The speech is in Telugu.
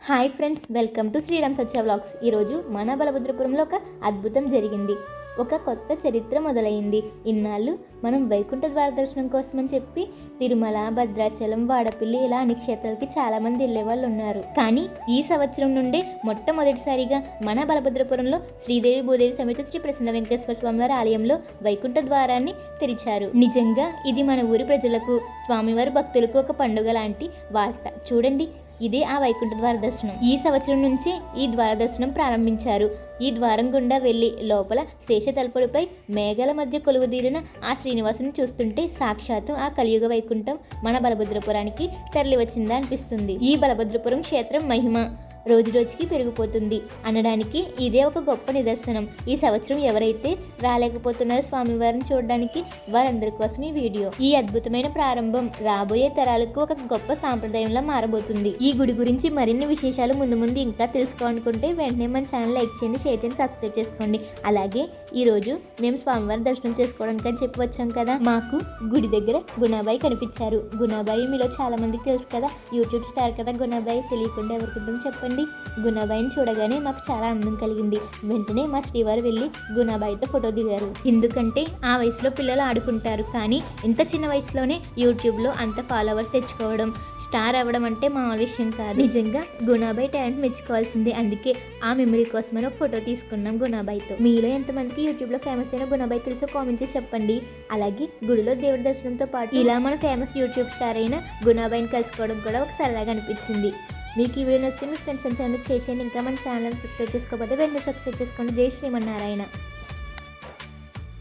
Hi friends, welcome to Sriram Satya vlogs. ఈరోజు మన బలభద్రపురంలో ఒక అద్భుతం జరిగింది. ఒక కొత్త చరిత్ర మొదలైంది. ఇన్నాళ్ళు మనం వైకుంఠ ద్వార దర్శనం కోసమని చెప్పి తిరుమల, భద్రాచలం, వాడపల్లి ఇలా అన్ని క్షేత్రాలకి చాలామంది వెళ్ళే వాళ్ళు ఉన్నారు. కానీ ఈ సంవత్సరం నుండే మొట్టమొదటిసారిగా మన బలభద్రపురంలో శ్రీదేవి భూదేవి సమేత శ్రీ ప్రసన్న వెంకటేశ్వర స్వామివారి ఆలయంలో వైకుంఠ ద్వారాన్ని తెరిచారు. నిజంగా ఇది మన ఊరి ప్రజలకు, స్వామివారి భక్తులకు ఒక పండుగ లాంటి వార్త. చూడండి, ఇదే ఆ వైకుంఠ ద్వార దర్శనం. ఈ సంవత్సరం నుంచి ఈ ద్వార దర్శనం ప్రారంభించారు. ఈ ద్వారం గుండా వెళ్ళి లోపల శేష తలుపులపై మేఘాల మధ్య కొలువుదీరిన ఆ శ్రీనివాసుని చూస్తుంటే సాక్షాత్తు ఆ కలియుగ వైకుంఠం మన బలభద్రపురానికి తరలి వచ్చిందా అనిపిస్తుంది. ఈ బలభద్రపురం క్షేత్రం మహిమ రోజు రోజుకి పెరిగిపోతుంది అనడానికి ఇదే ఒక గొప్ప నిదర్శనం. ఈ సంవత్సరం ఎవరైతే రాలేకపోతున్నారో స్వామివారిని చూడడానికి, వారందరి కోసం ఈ వీడియో. ఈ అద్భుతమైన ప్రారంభం రాబోయే తరాలకు ఒక గొప్ప సాంప్రదాయంలా మారబోతుంది. ఈ గుడి గురించి మరిన్ని విశేషాలు ముందు ముందు ఇంకా తెలుసుకోవాలనుకుంటే వెంటనే మన ఛానల్ లైక్ చేయండి, షేర్ చేయండి, సబ్స్క్రైబ్ చేసుకోండి. అలాగే ఈరోజు మేము స్వామివారి దర్శనం చేసుకోవడానికి అని చెప్పి వచ్చాం కదా, మాకు గుడి దగ్గర గుణాబాయి కనిపించారు. గుణాబాయి మీలో చాలా మందికి తెలుసు కదా, యూట్యూబ్ స్టార్ కదా గుణాబాయి. తెలియకుండా ఎవరికుంటుందో చెప్పండి. గుణాబాయిని చూడగానే మాకు చాలా ఆనందం కలిగింది. వెంటనే మా శ్రీవారు వెళ్ళి గుణాబాయితో ఫోటో దిగారు. ఎందుకంటే ఆ వయసులో పిల్లలు ఆడుకుంటారు, కానీ ఇంత చిన్న వయసులోనే యూట్యూబ్లో అంత ఫాలోవర్స్ తెచ్చుకోవడం, స్టార్ అవ్వడం అంటే మామూలు విషయం కాదు. నిజంగా గుణాబాయి టాలెంట్ మెచ్చుకోవాల్సిందే. అందుకే ఆ మెమరీ కోసమని ఒక ఫోటో తీసుకున్నాం గుణాబాయితో. మీలో ఎంతమందికి యూట్యూబ్లో ఫేమస్ అయిన గుణాబాయి తెలుసో కామెంట్ చేసి చెప్పండి. అలాగే గుడిలో దేవుడి దర్శనంతో పాటు ఇలా మన ఫేమస్ యూట్యూబ్ స్టార్ అయిన గుణాబాయిని కలుసుకోవడం కూడా ఒక సరదాగా అనిపించింది. మీకు ఈ వీడియో నచ్చితే మీ ఫ్రెండ్స్ అండ్ ఫ్యామిలీకి షేర్ చేయండి. ఇంకా మన ఛానల్ సబ్స్క్రైబ్ చేసుకోకపోతే వెంటనే సబ్స్క్రైబ్ చేసుకోండి. జై శ్రీమన్నారాయణ.